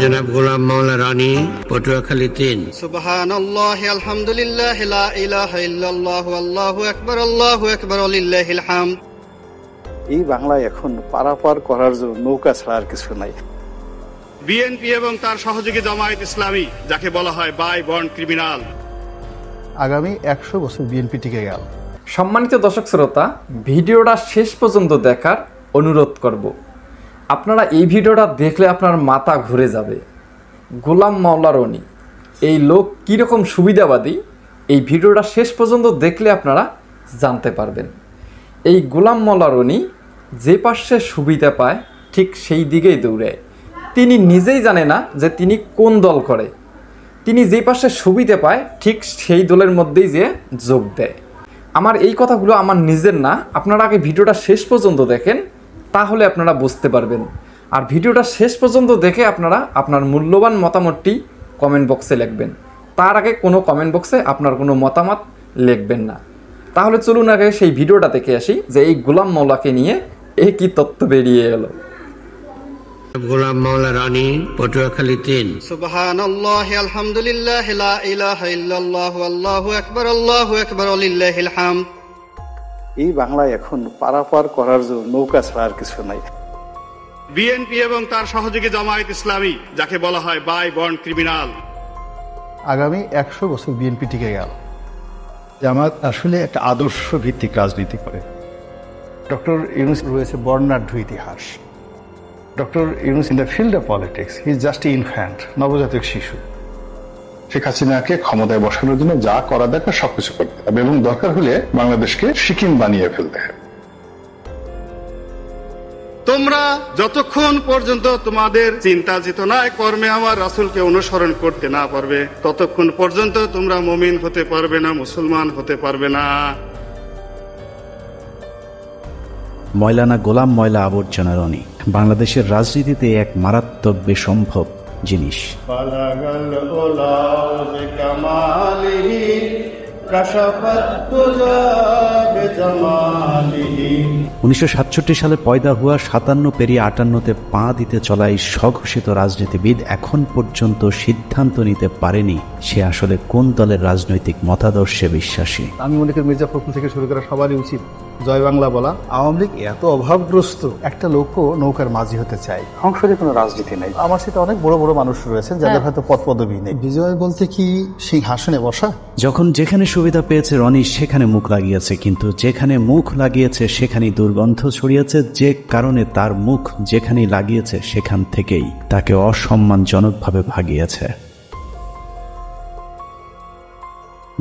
জনাব গোলাম মাওলা রানী, পটুয়াখালী ৩। সুবহানাল্লাহ, আলহামদুলিল্লাহ, লা ইলাহা ইল্লাল্লাহ, আল্লাহু আকবার, আল্লাহু আকবার, লিল্লাহিল হামদ। এই বাংলায় এখন পারাপার করার জন্য নৌকা ছাড়া আর কিছু নাই। বিএনপি এবং তার সহযোগী জামায়াত ইসলামী, যাকে বলা হয় বাই বন্ড ক্রিমিনাল। আগামী ১০০ বছর বিএনপি টিকে গেল। সম্মানিত দর্শক শ্রোতা, ভিডিওটা শেষ পর্যন্ত দেখার অনুরোধ করব। আপনারা এই ভিডিওটা দেখলে আপনার মাথা ঘুরে যাবে। গোলাম মাওলা রনি এই লোক কীরকম সুবিধাবাদী, এই ভিডিওটা শেষ পর্যন্ত দেখলে আপনারা জানতে পারবেন। এই গোলাম মাওলা রনি যে পাশে সুবিধা পায় ঠিক সেই দিকেই দৌড়ায়। তিনি নিজেই জানে না যে তিনি কোন দল করে। তিনি যে পাশে সুবিধা পায় ঠিক সেই দলের মধ্যেই যে যোগ দেয়। আমার এই কথাগুলো আমার নিজের না, আপনারা আগে ভিডিওটা শেষ পর্যন্ত দেখেন, তাহলে আপনারা বুঝতে পারবেন। আর ভিডিওটা শেষ পর্যন্ত দেখে আপনারা আপনার মূল্যবান মতামতটি কমেন্ট বক্সে লিখবেন। তার আগে কোনো কমেন্ট বক্সে আপনার কোনো মতামত লিখবেন না। তাহলে চলুন আগে সেই ভিডিওটা দেখে আসি যে এই গোলাম মাওলাকে নিয়ে কি তথ্য বেরিয়ে এলো। গোলাম মাওলা রানী, পটুয়াখালী ৩। সুবহানাল্লাহ, আলহামদুলিল্লাহ, লা ইলাহা ইল্লাল্লাহ, আল্লাহু আকবার, আল্লাহু আকবার, লিল্লাহিল হামদ। এই বাংলায় এখন পারাপার করার জন্য নৌকা ছাড়া আর কিছু নাই। বিএনপি এবং তার সহযোগী জামায়াত ইসলামী, যাকে বলা হয় বাই বন্ড ক্রিমিনাল। আগামী ১০০ বছর বিএনপি টিকে গেল। জামাত আসলে একটা আদর্শ ভিত্তিক রাজনীতি করে। ডক্টর ইউনূস রয়েছে বর্ণাঢ্য ইতিহাস। Doctor Yunus in the field of politics he is just infant, নবজাতক শিশু। শেখ হাসিনাকে ক্ষমতায় বসানোর জন্য যা করা দরকার সবকিছু করতে হবে এবং দরকার হলে বাংলাদেশকে সিকিম বানিয়ে ফেলতে হবে। তোমরা যতক্ষণ পর্যন্ত তোমাদের চিন্তা চেতনায় কর্মে আমার রাসূলকে অনুসরণ করতে না পারবে, ততক্ষণ পর্যন্ত তোমরা মুমিন হতে পারবে না, মুসলমান হতে পারবে না। ময়লানা গোলাম ময়লা আবর্জনা রনি বাংলাদেশের রাজনীতিতে এক মারাত্মক বেসম্ভব জিনিস। 1967 সালে পয়দা হওয়া 57 পেরিয়ে 58-তে পা দিতে চলা এই স্বঘোষিত রাজনীতিবিদ এখন পর্যন্ত সিদ্ধান্ত নিতে পারেনি সে আসলে কোন দলের রাজনৈতিক মতাদর্শে বিশ্বাসী। আমি মনে করি মির্জা ফখরুল থেকে শুরু করা সবারই উচিত জয় বাংলা বলা। আওয়ামী লীগ এত অভাবগ্রস্ত, একটা লোকও নৌকার মাঝি হতে চায়। সংসদে কোনো রাজনীতি নাই। আমার সাথে অনেক বড় বড় মানুষ রয়েছেন যাদের হয়তো পদ পদবি নেই। বিজয় বলতে কি সিংহাসনে বসা? যখন যেখানে সুবিধা পেয়েছে রনি সেখানে মুখ লাগিয়েছে, কিন্তু যেখানে মুখ লাগিয়েছে সেখানেই দুর্গন্ধ ছড়িয়েছে। যে কারণে তার মুখ যেখানেই লাগিয়েছে সেখান থেকেই তাকে অসম্মানজনকভাবে ভাগিয়েছে।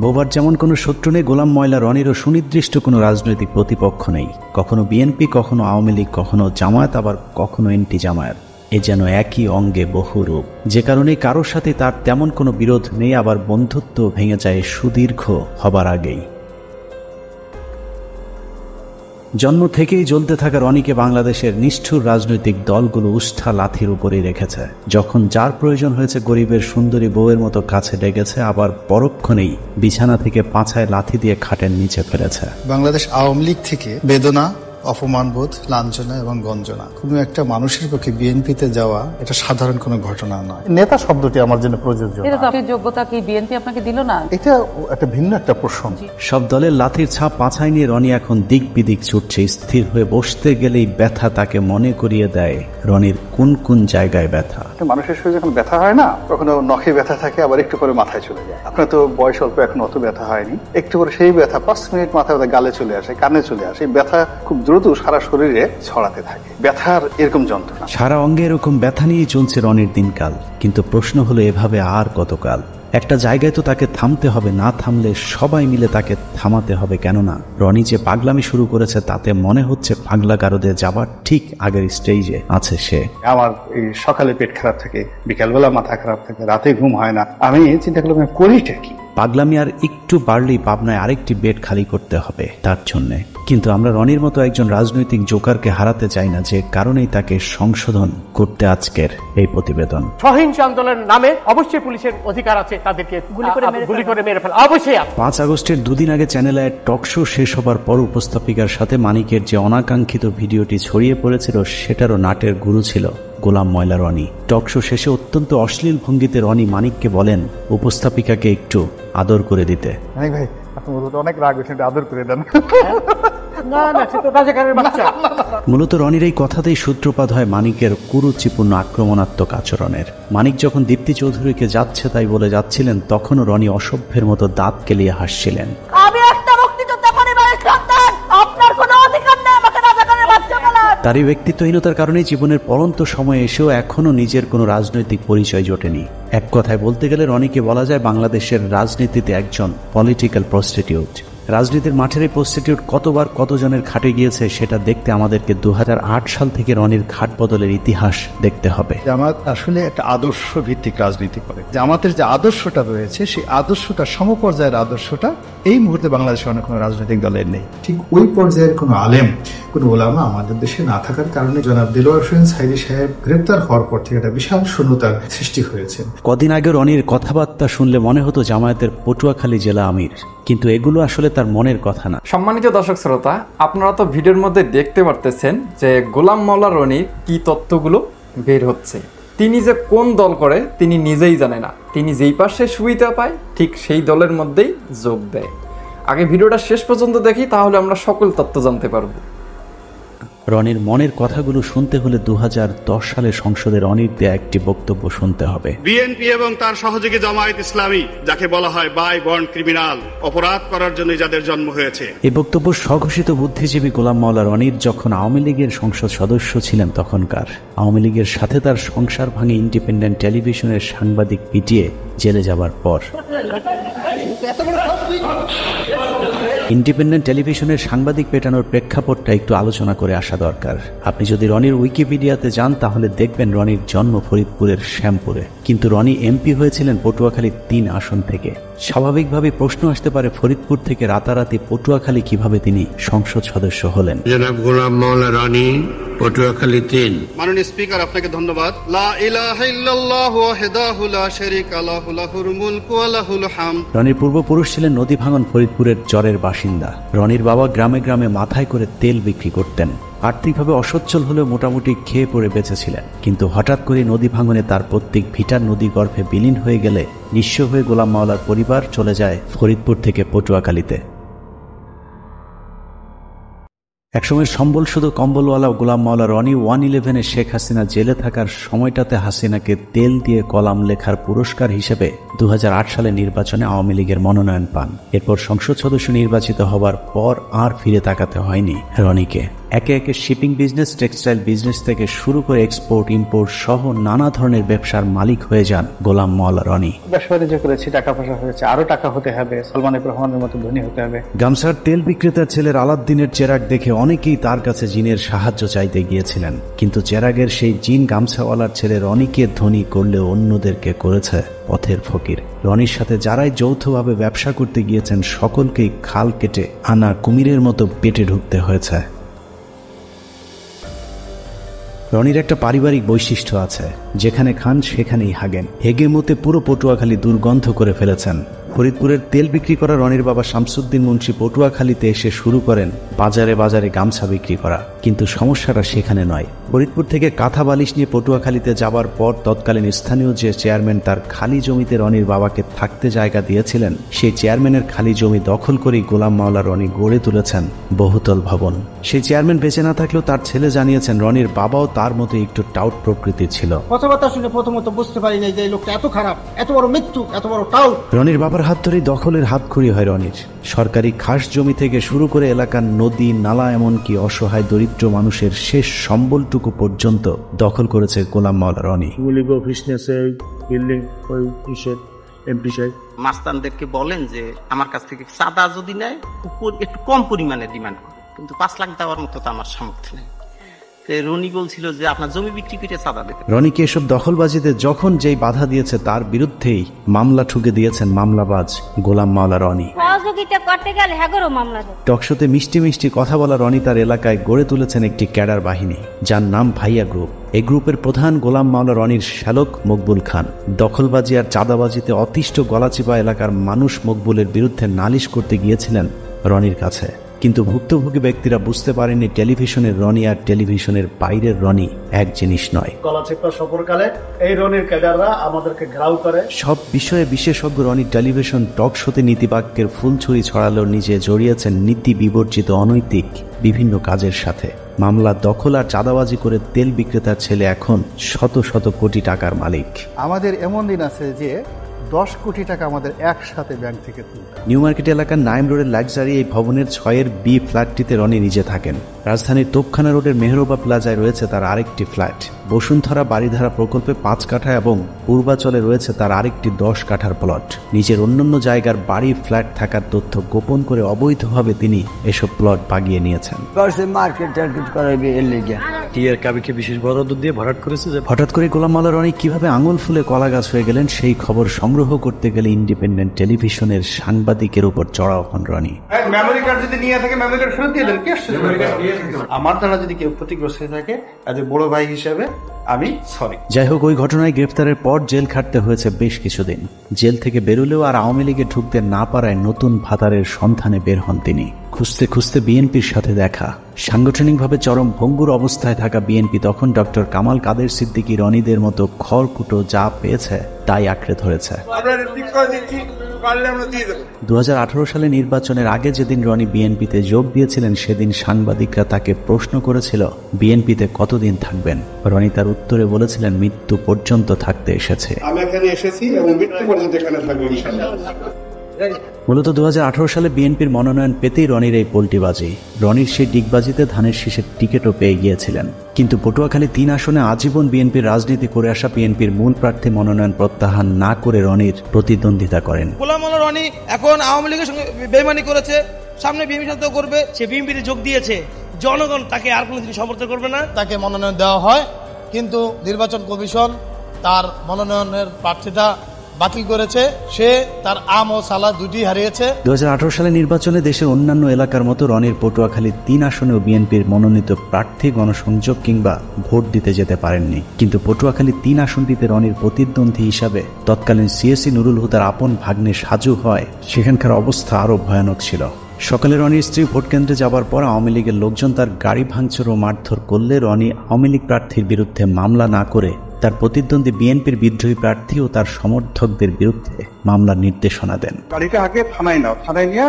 বোবার যেমন কোনো শত্রু নেই, গোলাম ময়লা রনিরও সুনির্দিষ্ট কোনো রাজনৈতিক প্রতিপক্ষ নেই। কখনো বিএনপি, কখনো আওয়ামী লীগ, কখনো জামায়াত, আবার কখনো এন্টি জামায়াত। এ যেন একই অঙ্গে বহু রূপ, যে কারণে কারোর সাথে তার তেমন কোনো বিরোধ নেই, আবার বন্ধুত্ব ভেঙে যায় সুদীর্ঘ হবার আগেই। জন্ম থেকেই জ্বলতে থাকা রনিকে বাংলাদেশের নিষ্ঠুর রাজনৈতিক দলগুলো উষ্ঠা লাথির উপরেই রেখেছে। যখন যার প্রয়োজন হয়েছে গরিবের সুন্দরী বউয়ের মতো কাছে ডেকেছে, আবার পরক্ষণেই বিছানা থেকে পাছায় লাথি দিয়ে খাটের নিচে ফেলেছে। বাংলাদেশ আওয়ামী লীগ থেকে বেদনা, অপমানবোধ, লাঞ্ছনা এবং গঞ্জনা কোনো একটা মানুষের পক্ষে বিএনপিতে যাওয়া এটা সাধারণ কোনো ঘটনা নয়। নেতা শব্দটি আমার জন্য প্রযোজ্য। যোগ্যতা কি বিএনপি আপনাকে দিল না? এটা একটা ভিন্ন একটা প্রশ্ন। সব দলের লাথির ছাপ পাছায় নিয়ে রনি এখন দিক বিদিক ছুটছে। স্থির হয়ে বসতে গেলেই ব্যথা তাকে মনে করিয়ে দেয় রনির কোন কোন জায়গায় ব্যথা। মানুষের শরীরে যখন ব্যথা হয় না, কখনো নখে ব্যথা থাকে, আবার একটু করে মাথায় চলে যায়। আপনার তো বয়স অল্প, এখন অত ব্যথা হয়নি। একটু করে সেই ব্যথা 5 মিনিট মাথায় গালে চলে আসে, কানে চলে আসে। ব্যথা খুব দ্রুত সারা শরীরে ছড়াতে থাকে। ব্যথার এরকম যন্ত্রণা, সারা অঙ্গে এরকম ব্যথা নিয়ে চলছে রনির দিনকাল। কিন্তু প্রশ্ন হলো এভাবে আর কতকাল? একটা জায়গায় তো তাকে থামতে হবে, না থামলে সবাই মিলে তাকে থামাতে হবে। কেননা রনি যে পাগলামি শুরু করেছে তাতে মনে হচ্ছে পাগলা গারদে যাবার ঠিক আগের স্টেজে আছে সে। আমার এই সকালে পেট খারাপ থাকে, বিকালবেলা মাথা খারাপ থাকে, রাতে ঘুম হয় না। আমি চিন্তা করলাম করিটা কি? পাগলামি আর একটু বাড়লেই পাবনায় আরেকটি বেড খালি করতে হবে তার জন্যে। কিন্তু আমরা রনির মতো একজন রাজনৈতিক জোকারকে হারাতে চাই না, যে কারণেই তাকে সংশোধন করতে আজকের এই প্রতিবেদন। সহিংস আন্দোলনের নামে অবশ্যই পুলিশের অধিকার আছে তাদেরকে গুলি করে মেরে ফেলা, অবশ্যই। 5 আগস্টের দুদিন আগে চ্যানেলে টক শো শেষ হবার পর উপস্থাপিকার সাথে মানিকের যে অনাকাঙ্ক্ষিত ভিডিওটি ছড়িয়ে পড়েছিল সেটারও নাটের গুরু ছিল গোলাম ময়লা রনি। টকশো শেষে অত্যন্ত অশ্লীল ভঙ্গিতে রনি মানিককে বলেন উপস্থাপিকাকে একটু আদর করে দিতে। মানিক ভাই আপনি অনেক রাগ হয়েছেন, আদর করে দেন। মূলত রনির এই কথাতেই সূত্রপাত হয় মানিকের কুরুচিপূর্ণ আক্রমণাত্মক আচরণের। মানিক যখন দীপ্তি চৌধুরীকে যাচ্ছে তাই বলে যাচ্ছিলেন, তখনও রনি অসভ্যের মতো দাঁত কেলিয়ে হাসছিলেন। তার এই ব্যক্তিত্বহীনতার কারণে জীবনের পরন্ত সময়ে এসেও এখনো নিজের কোনো রাজনৈতিক পরিচয় জোটেনি। এক কথায় বলতে গেলে রনিকে বলা যায় বাংলাদেশের রাজনীতিতে একজন পলিটিক্যাল প্রস্টিটিউট। রাজনীতির মাঠের এই প্রস্টিটিউট কতবার কতজনের খাটে গিয়েছে সেটা দেখতে আমাদেরকে 2008 সাল থেকে রনির ঘাট বদলের ইতিহাস দেখতে হবে। জামাত আসলে একটা আদর্শ ভিত্তিক রাজনীতি করে। জামাতের যে আদর্শটা রয়েছে সেই আদর্শটা সমপর্যায়ের আদর্শটা এই মুহূর্তে বাংলাদেশে অনেক কোনো রাজনৈতিক দলের নেই। ঠিক ওই পর্যায়ের কোনো আলেম, কোনো ওলামা আমাদের দেশে না থাকার কারণে জনাব দেলোয়ার হোসেন সাইদী সাহেব গ্রেপ্তার হওয়ার পর থেকে একটা বিশাল শূন্যতার সৃষ্টি হয়েছে। কদিন আগে রনির কথাবার্তা শুনলে মনে হতো জামায়াতের পটুয়াখালী জেলা আমির, কিন্তু এগুলো আসলে তার মনের কথা না। সম্মানিত দর্শক শ্রোতা, আপনারা তো ভিডিওর মধ্যে দেখতে পারতেছেন যে গোলাম মাওলা রনির কি তথ্যগুলো বের হচ্ছে। তিনি যে কোন দল করে তিনি নিজেই জানে না। তিনি যেই পাশে সুবিধা পায় ঠিক সেই দলের মধ্যেই যোগ দেয়। আগে ভিডিওটা শেষ পর্যন্ত দেখি, তাহলে আমরা সকল তথ্য জানতে পারবো। রনির মনের কথাগুলো শুনতে হলে 2010 সালে সংসদে রনির দেয়া একটি বক্তব্য শুনতে হবে। বিএনপি এবং তার সহযোগী জামায়াত ইসলামী, যাকে বলা হয় বাই বর্ন ক্রিমিনাল, অপরাধ করার জন্য যাদের জন্ম হয়েছে। এই বক্তব্য স্বঘোষিত বুদ্ধিজীবী গোলাম মাওলা রনির যখন আওয়ামী লীগের সংসদ সদস্য ছিলেন তখনকার। আওয়ামী লীগের সাথে তার সংসার ভাঙে ইন্ডিপেন্ডেন্ট টেলিভিশনের সাংবাদিক পিটিয়ে জেলে যাবার পর। ইন্ডিপেন্ডেন্ট টেলিভিশনের সাংবাদিক পেটানোর প্রেক্ষাপটটা একটু আলোচনা করে আসা দরকার। আপনি যদি রনির উইকিপিডিয়াতে যান তাহলে দেখবেন রনির জন্ম ফরিদপুরের শ্যামপুরে, কিন্তু রনি এমপি হয়েছিলেন পটুয়াখালী 3 আসন থেকে। স্বাভাবিকভাবে প্রশ্ন আসতে পারে ফরিদপুর থেকে রাতারাতি পটুয়াখালী কিভাবে তিনি সংসদ সদস্য হলেন। জনাব গোলাম মাওলা রনি, পটুয়াখালী 3। মাননীয় স্পিকার, আপনাকে ধন্যবাদ। লা ইলাহা ইল্লাল্লাহু ওয়াহদাহু লা শারীকা লাহু লাহুল মুলকু ওয়া লাহুল হামদ। রনির পূর্বপুরুষ ছিলেন নদী ভাঙন ফরিদপুরের চরের বাসিন্দা। রনির বাবা গ্রামে গ্রামে মাথায় করে তেল বিক্রি করতেন। আর্থিকভাবে অসচ্ছল হলেও মোটামুটি খেয়ে পড়ে বেঁচেছিলেন, কিন্তু হঠাৎ করে নদী ভাঙনে তার প্রত্যেক ভিটার নদী গর্ভে বিলীন হয়ে গেলে নিঃস্ব হয়ে গোলাম মাওলার পরিবার চলে যায় ফরিদপুর থেকে পটুয়াখালীতে। একসময় সম্বল শুধু কম্বলওয়ালা গোলাম মাওলা রনি 111-এ শেখ হাসিনা জেলে থাকার সময়টাতে হাসিনাকে তেল দিয়ে কলাম লেখার পুরস্কার হিসেবে 2008 সালে নির্বাচনে আওয়ামী লীগের মনোনয়ন পান। এরপর সংসদ সদস্য নির্বাচিত হবার পর আর ফিরে তাকাতে হয়নি রনিকে। একে একে শিপিং বিজনেস, টেক্সটাইল বিজনেস থেকে শুরু করে এক্সপোর্ট ইম্পোর্ট সহ নানা ধরনের ব্যবসার মালিক হয়ে যান গোলাম মাওলা রনি। ব্যবসা বাণিজ্য করেছি, টাকা পয়সা হয়েছে, আরো টাকা হতে হবে, সালমান রহমানের মতো ধনী হতে হবে। গামছার তেল বিক্রেতার ছেলের আলাদ্দিনের চেরাগ দেখে অনেকেই তার কাছে জিনের সাহায্য চাইতে গিয়েছিলেন, কিন্তু চেরাগের সেই জিন গামছাওয়ালার ছেলে রনিকে ধনী করলেও অন্যদেরকে করেছে পথের ফকির। রনির সাথে যারাই যৌথভাবে ব্যবসা করতে গিয়েছেন সকলকেই খাল কেটে আনা কুমিরের মতো পেটে ঢুকতে হয়েছে। রনির একটা পারিবারিক বৈশিষ্ট্য আছে, যেখানে খান সেখানেই হাগেন। হেগে মতে পুরো পটুয়াখালী দুর্গন্ধ করে ফেলেছেন। ফরিদপুরের তেল বিক্রি করা রনির বাবা শামসুদ্দিন মুন্সি পটুয়াখালীতে এসে শুরু করেন বাজারে বাজারে গামছা বিক্রি করা, কিন্তু সমস্যাটা সেখানে নয়। ফরিদপুর থেকে কাঁথা বালিশ নিয়ে পটুয়াখালীতে যাবার পর তৎকালীন স্থানীয় যে চেয়ারম্যান তার খালি জমিতে রনির বাবাকে থাকতে জায়গা দিয়েছিলেন, সেই চেয়ারম্যানের খালি জমি দখল করেই গোলাম মাওলা রনি গড়ে তুলেছেন বহুতল ভবন। সেই চেয়ারম্যান বেঁচে না থাকলেও তার ছেলে জানিয়েছেন রনির বাবাও তার মতো একটু টাউট প্রকৃতির ছিল। কথাবার্তা শুনে প্রথমত বুঝতে পারি নাই যে এই লোকটা এত খারাপ, এত বড় মৃত্যু, এত বড় টাউট। রনির বাবার হাত ধরেই দখলের হাতখড়ি হয় রনির। সরকারি খাস জমি থেকে শুরু করে এলাকার নদী নালা এমনকি অসহায় দরিদ্র মানুষের শেষ সম্বলটুকু পর্যন্ত দখল করেছে গোলাম মাওলা রনি। মাস্তানদেরকে বলেন যে আমার কাছ থেকে চাঁদা যদি নেয় একটু কম পরিমাণে ডিমান্ড করে, কিন্তু 5 লাখ দেওয়ার মতো তো আমার সামর্থ্য নেই। রনি বলছিল যে আপনার জমি বিক্রি করে চাঁদা দেবে। রনিকে এসব দখলবাজিতে যখন যেই বাধা দিয়েছে তার বিরুদ্ধেই মামলা ঠুকে দিয়েছেন মামলাবাজ গোলাম মাওলা রনি। টকশোতে মিষ্টি মিষ্টি কথা বলা রনি তার এলাকায় গড়ে তুলেছেন একটি ক্যাডার বাহিনী, যার নাম ভাইয়া গ্রুপ। এই গ্রুপের প্রধান গোলাম মাওলা রনির শ্যালক মকবুল খান। দখলবাজি আর চাঁদাবাজিতে অতিষ্ঠ গলাচিপা এলাকার মানুষ মকবুলের বিরুদ্ধে নালিশ করতে গিয়েছিলেন রনির কাছে, কিন্তু ভুক্তভোগী ব্যক্তিরা বুঝতে পারেননি টেলিভিশনের রনি আর টেলিভিশনের বাইরের রনি এক জিনিস নয়। কলাচিপা সফরকালে এই রনির ক্যাডাররা আমাদেরকে ঘেরাও করে। সব বিষয়ে বিশেষজ্ঞ রনি টেলিভিশন টক শোতে নীতিবাক্যের ফুলছুরি ছড়ালো, নিজে জড়িয়েছেন নীতি বিবর্জিত অনৈতিক বিভিন্ন কাজের সাথে। মামলা দখল আর চাঁদাবাজি করে তেল বিক্রেতার ছেলে এখন শত শত কোটি টাকার মালিক। আমাদের এমন দিন আছে যে 10 কোটি টাকা আমাদের একসাথে ব্যাংক থেকে তুলতে। নিউ মার্কেট এলাকার নাইম রোডের লাক্সারি এই ভবনের 6-এর বি ফ্ল্যাটটিতে রনি নিজে থাকেন। রাজধানীর তোপখানা রোডের মেহরোবা প্লাজায় রয়েছে তার আরেকটি ফ্ল্যাট। বসুন্ধরা বাড়িধারা প্রকল্পে 5 কাঠা এবং পূর্বাচলে রয়েছে তার আরেকটি 10 কাঠার প্লট। নিজের অন্যান্য জায়গার বাড়ি ফ্ল্যাট থাকার তথ্য গোপন করে অবৈধভাবে তিনি এসব প্লট বাগিয়ে নিয়েছেন। হঠাৎ করে গোলাম মাওলা রনি কিভাবে আঙুল ফুলে কলা গাছ হয়ে গেলেন সেই খবর সংগ্রহ করতে গেলে ইন্ডিপেন্ডেন্ট টেলিভিশনের সাংবাদিকের উপর চড়াও হন রনি। মেমোরি কার্ড যদি নিয়ে থাকে মেমোরি কার্ড ফেরত দিয়ে দেন, কি আসছে? আমার দ্বারা যদি কেউ ক্ষতিগ্রস্ত হয়ে থাকে এজ এ বড় ভাই হিসেবে আমি সরি। যাই হোক, ওই ঘটনায় গ্রেফতারের পর জেল খাটতে হয়েছে বেশ কিছুদিন। জেল থেকে বেরোলেও আর আওয়ামী লীগে ঢুকতে না পারায় নতুন ভাতারের সন্ধানে বের হন তিনি। খুঁজতে খুঁজতে বিএনপির সাথে দেখা। সাংগঠনিকভাবে চরম ভঙ্গুর অবস্থায় থাকা বিএনপি তখন ডক্টর কামাল কাদের সিদ্দিকী রনিদের মতো খড়কুটো যা পেয়েছে তাই আঁকড়ে ধরেছে। 2018 সালে নির্বাচনের আগে যেদিন রনি বিএনপিতে যোগ দিয়েছিলেন সেদিন সাংবাদিকরা তাকে প্রশ্ন করেছিল বিএনপিতে কতদিন থাকবেন। রনি তার উত্তরে বলেছিলেন মৃত্যু পর্যন্ত থাকতে এসেছে। আমি এখানে এসেছি এবং মৃত্যু পর্যন্ত এখানে থাকবো ইনশাআল্লাহ। মূলত 2018 সালে বিএনপির মনোনয়ন পেতেই রনির এই পোল্টিবাজি। রনির সেই ডিগবাজিতে ধানের শীষের টিকিটও পেয়ে গিয়েছিলেন, কিন্তু পটুয়াখালী 3 আসনে আজীবন বিএনপির রাজনীতি করে আসা বিএনপির মূল প্রার্থী মনোনয়ন প্রত্যাহার না করে রনির প্রতিদ্বন্দ্বিতা করেন। গোলাম মাওলা রনি এখন আওয়ামী লীগের সঙ্গে বেইমানি করেছে, সামনে বিএনপির সাথে করবে। সে বিএনপিতে যোগ দিয়েছে, জনগণ তাকে আর কোনোদিন সমর্থন করবে না। তাকে মনোনয়ন দেওয়া হয়, কিন্তু নির্বাচন কমিশন তার মনোনয়নের প্রার্থীতা বাতিল করেছে। সে তার আম ও সালা দুটি হারিয়েছে। 2018 সালে নির্বাচনে দেশের অন্যান্য এলাকার মতো রনির পটুয়াখালী 3 আসনেও বিএনপির মনোনীত প্রার্থী গণসংযোগ কিংবা ভোট দিতে যেতে পারেননি। কিন্তু পটুয়াখালী 3 আসনটিতে রনির প্রতিদ্বন্দ্বী হিসাবে তৎকালীন সিএসি নুরুল হুদার আপন ভাগ্নে সাজু হয় সেখানকার অবস্থা আরো ভয়ানক ছিল। সকালে রনির স্ত্রী ভোট কেন্দ্রে যাবার পর আওয়ামী লীগের লোকজন তার গাড়ি ভাঙচুর ও মারধর করলে রনি আওয়ামী লীগ প্রার্থীর বিরুদ্ধে মামলা না করে তার প্রতিদ্বন্দ্বী বিএনপির বিদ্রোহী প্রার্থী ও তার সমর্থকদের বিরুদ্ধে মামলার নির্দেশনা দেন। গাড়িটা আগে থানায় নাও, থানায় নিয়ে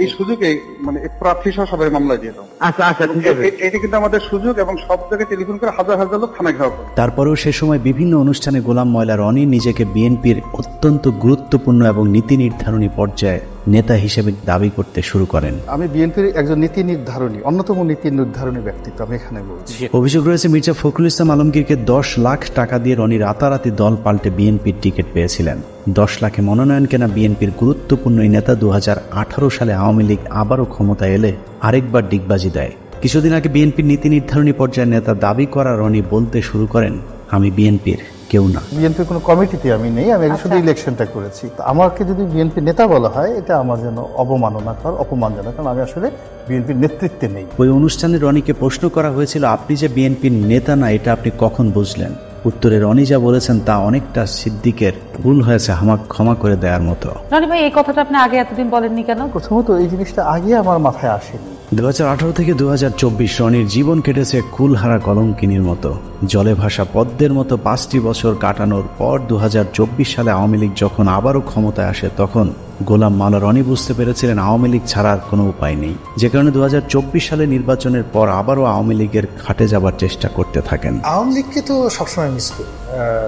এই সুযোগে মানে প্রার্থী সহ সবাই মামলা দিয়ে দাও। আচ্ছা ঠিক আছে, এটা কিন্তু আমাদের সুযোগ এবং সব জায়গায় টেলিফোন করে হাজার হাজার লোক থানায় ঘেরাও করে। তারপরেও সে সময় বিভিন্ন অনুষ্ঠানে গোলাম ময়লা রনি নিজেকে বিএনপির অত্যন্ত গুরুত্বপূর্ণ এবং নীতি নির্ধারণী পর্যায়ে নেতা হিসেবে দাবি করতে শুরু করেন। আমি বিএনপির একজন নীতি নির্ধারণী, অন্যতম নীতি নির্ধারণী ব্যক্তিত্ব আমি এখানে বলছি। অভিযোগ রয়েছে মির্জা ফখরুল ইসলাম আলমগীরকে 10 লাখ টাকা দিয়ে রনি রাতারাতি দল পাল্টে বিএনপির টিকিট পেয়েছিলেন। 10 লাখে মনোনয়ন কেনা বিএনপির গুরুত্বপূর্ণ এই নেতা 2018 সালে আওয়ামী লীগ আবারও ক্ষমতায় এলে আরেকবার ডিগবাজি দেয়। কিছুদিন আগে বিএনপির নীতি নির্ধারণী পর্যায়ের নেতা দাবি করা রনি বলতে শুরু করেন, আমি বিএনপির কেউ না, বিএনপির কোনো কমিটিতে আমি নেই, আমি শুধু ইলেকশনটা করেছি। আমাকে যদি বিএনপি নেতা বলা হয় এটা আমার জন্য অবমাননাকর, অপমানজনক, কারণ আমি আসলে বিএনপির নেতৃত্বে নেই। ওই অনুষ্ঠানে রনিকে প্রশ্ন করা হয়েছিল, আপনি যে বিএনপির নেতা না এটা আপনি কখন বুঝলেন? উত্তরে রনি যা বলেছেন তা অনেকটা সিদ্দিকের ভুল হয়েছে আমাকে ক্ষমা করে দেওয়ার মতো। রনি ভাই, এই কথাটা আপনি আগে এতদিন বলেননি কেন? প্রথমত এই জিনিসটা আগে আমার মাথায় আসেনি। 2018 থেকে 2024 রনির জীবন কেটেছে কুলহারা কলঙ্কিনীর মতো। জলে ভাসা পদ্মের মতো 5টি বছর কাটানোর পর 2024 সালে আওয়ামী লীগ যখন আবারও ক্ষমতায় আসে তখন গোলাম মাওলা রনি বুঝতে পেরেছিলেন আওয়ামী লীগ ছাড়া আর কোনো উপায় নেই, যে কারণে 2024 সালে নির্বাচনের পর আবারও আওয়ামী লীগের খাটে যাবার চেষ্টা করতে থাকেন। আওয়ামী লীগকে তো সবসময় মিস করি,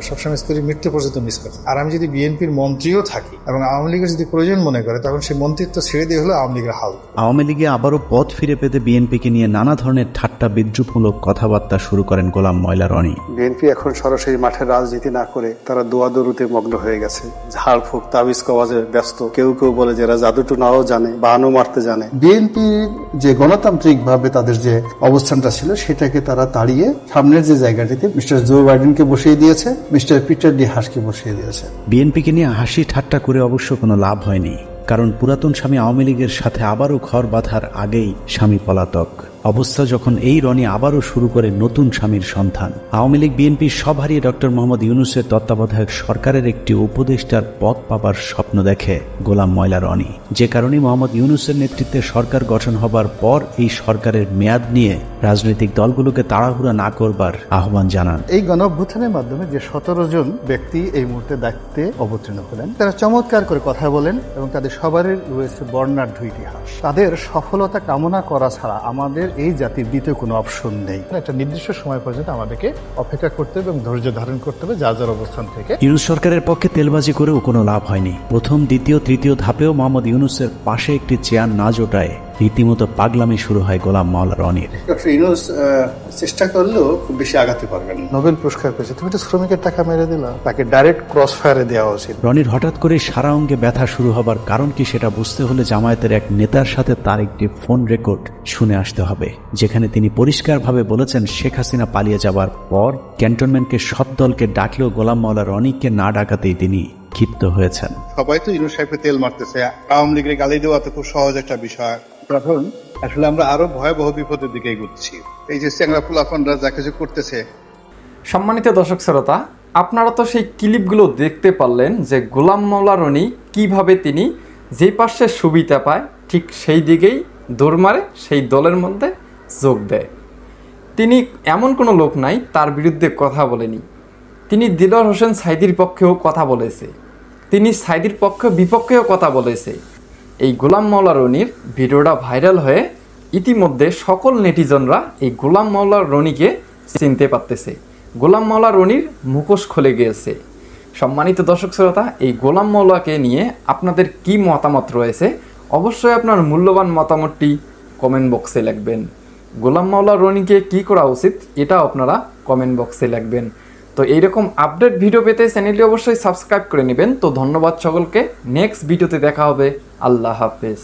সবসময় মিস করি, মৃত্যু পর্যন্ত মিস করি। আর আমি যদি বিএনপির মন্ত্রীও থাকি এবং আওয়ামী লীগের যদি প্রয়োজন মনে করে তখন সেই মন্ত্রিত্ব ছেড়ে দিয়ে হলো আওয়ামী লীগের হাল। আওয়ামী লীগে আবারও পথ ফিরে পেতে বিএনপিকে নিয়ে নানা ধরনের ঠাট্টা বিদ্রুপমূলক কথাবার্তা শুরু করেন গোলাম ময়লা রনি। বিএনপি এখন সরাসরি মাঠের রাজনীতি না করে তারা দোয়াদরুতে মগ্ন হয়ে গেছে, ঝাড় ফুঁক তাবিজ কওয়াজে ব্যস্ত। কেউ কেউ বলে যারা জাদুটু নাও জানে, বানও মারতে জানে। বিএনপির যে গণতান্ত্রিক ভাবে তাদের যে অবস্থানটা ছিল সেটাকে তারা তাড়িয়ে সামনের যে জায়গাটিতে মিস্টার জো বাইডেনকে বসিয়ে দিয়েছে, মিস্টার পিটার ডি হাসকে বসিয়ে দিয়েছে। বিএনপিকে নিয়ে হাসি ঠাট্টা করে অবশ্য কোনো লাভ হয়নি, কারণ পুরাতন স্বামী আওয়ামী লীগের সাথে আবারও ঘর বাঁধার আগেই স্বামী পলাতক। অবস্থা যখন এই রনি আবারও শুরু করে নতুন স্বামীর সন্ধান। আওয়ামী লীগ বিএনপি সব হারিয়ে ডক্টর মোহাম্মদ ইউনূসের তত্ত্বাবধায়ক সরকারের একটি উপদেষ্টার পদ পাবার স্বপ্ন দেখে গোলাম ময়লা রনি, যে কারণে মোহাম্মদ ইউনূসের নেতৃত্বে সরকার গঠন হবার পর এই সরকারের মেয়াদ নিয়ে রাজনৈতিক দলগুলোকে তাড়াহুড়া না করবার আহ্বান জানান। এই গণঅভ্যুত্থানের মাধ্যমে যে 17 জন ব্যক্তি এই মুহূর্তে দায়িত্বে অবতীর্ণ হলেন, তারা চমৎকার করে কথা বলেন এবং তাদের সবারই রয়েছে বর্ণাঢ্য ইতিহাস। তাদের সফলতা কামনা করা ছাড়া আমাদের এই জাতির দ্বিতীয় কোনো অপশন নেই। একটা নির্দিষ্ট সময় পর্যন্ত আমাদেরকে অপেক্ষা করতে হবে এবং ধৈর্য ধারণ করতে হবে যার যার অবস্থান থেকে। ইউনূস সরকারের পক্ষে তেলবাজি করেও কোনো লাভ হয়নি। প্রথম, দ্বিতীয়, তৃতীয় ধাপেও মোহাম্মদ ইউনূসের পাশে একটি চেয়ার না জোটায় রীতিমতো পাগলামি শুরু হয় গোলাম মওলা রনির। ডক্টর ইউনূস চেষ্টা করলেও খুব বেশি আগাতে পারবেন। নোবেল পুরস্কার পেয়েছে, তুমি তো শ্রমিকের টাকা মেরে দিলা, তাকে ডাইরেক্ট ক্রস ফায়ারে দেওয়া উচিত। রনির হঠাৎ করে সারা অঙ্গে ব্যথা শুরু হবার কারণ কি সেটা বুঝতে হলে জামায়াতের এক নেতার সাথে তার একটি ফোন রেকর্ড শুনে আসতে হবে, যেখানে তিনি পরিষ্কারভাবে বলেছেন শেখ হাসিনা পালিয়ে যাবার পর ক্যান্টনমেন্টকে সব দলকে ডাকলেও গোলাম মওলা রনিকে না ডাকাতেই তিনি ক্ষিপ্ত হয়েছেন। সবাই তো ইউনূস সাহেবকে তেল মারতেছে, আওয়ামী লীগের গালি দেওয়া তো খুব সহজ একটা বিষয়। তখন আসলে আমরা আরো ভয়াবহ বিপদের দিকে এগোচ্ছি। এই যে চ্যাংড়া ফুলাফানরা যা কিছু করতেছে। সম্মানিত দর্শক শ্রোতা, আপনারা তো সেই ক্লিপগুলো দেখতে পারলেন যে গোলাম মওলা রনি কিভাবে তিনি যে পাশে সুবিধা পায় ঠিক সেই দিকেই দৌড় মারে, সেই দলের মধ্যে যোগ দেয়। তিনি এমন কোনো লোক নাই তার বিরুদ্ধে কথা বলেনি। তিনি দিলওয়ার হোসেন সাঈদীর পক্ষেও কথা বলেছে, তিনি সাঈদীর পক্ষে বিপক্ষেও কথা বলেছে। এই গোলাম মওলা রনির ভিডিওটা ভাইরাল হয়ে ইতিমধ্যে সকল নেটিজনরা এই গোলাম মওলা রনিকে চিনতে পারতেছে। গোলাম মওলা রনির মুখোশ খুলে গিয়েছে। সম্মানিত দর্শক শ্রোতা, এই গোলাম মওলাকে নিয়ে আপনাদের কি মতামত রয়েছে অবশ্যই আপনার মূল্যবান মতামতটি কমেন্ট বক্সে লিখবেন। গোলাম মওলা রনিকে কি করা উচিত এটা আপনারা কমেন্ট বক্সে লিখবেন। তো এইরকম আপডেট ভিডিও পেতে চ্যানেলটি অবশ্যই সাবস্ক্রাইব করে নেবেন। তো ধন্যবাদ সকলকে, নেক্সট ভিডিওতে দেখা হবে। আল্লাহ হাফেজ।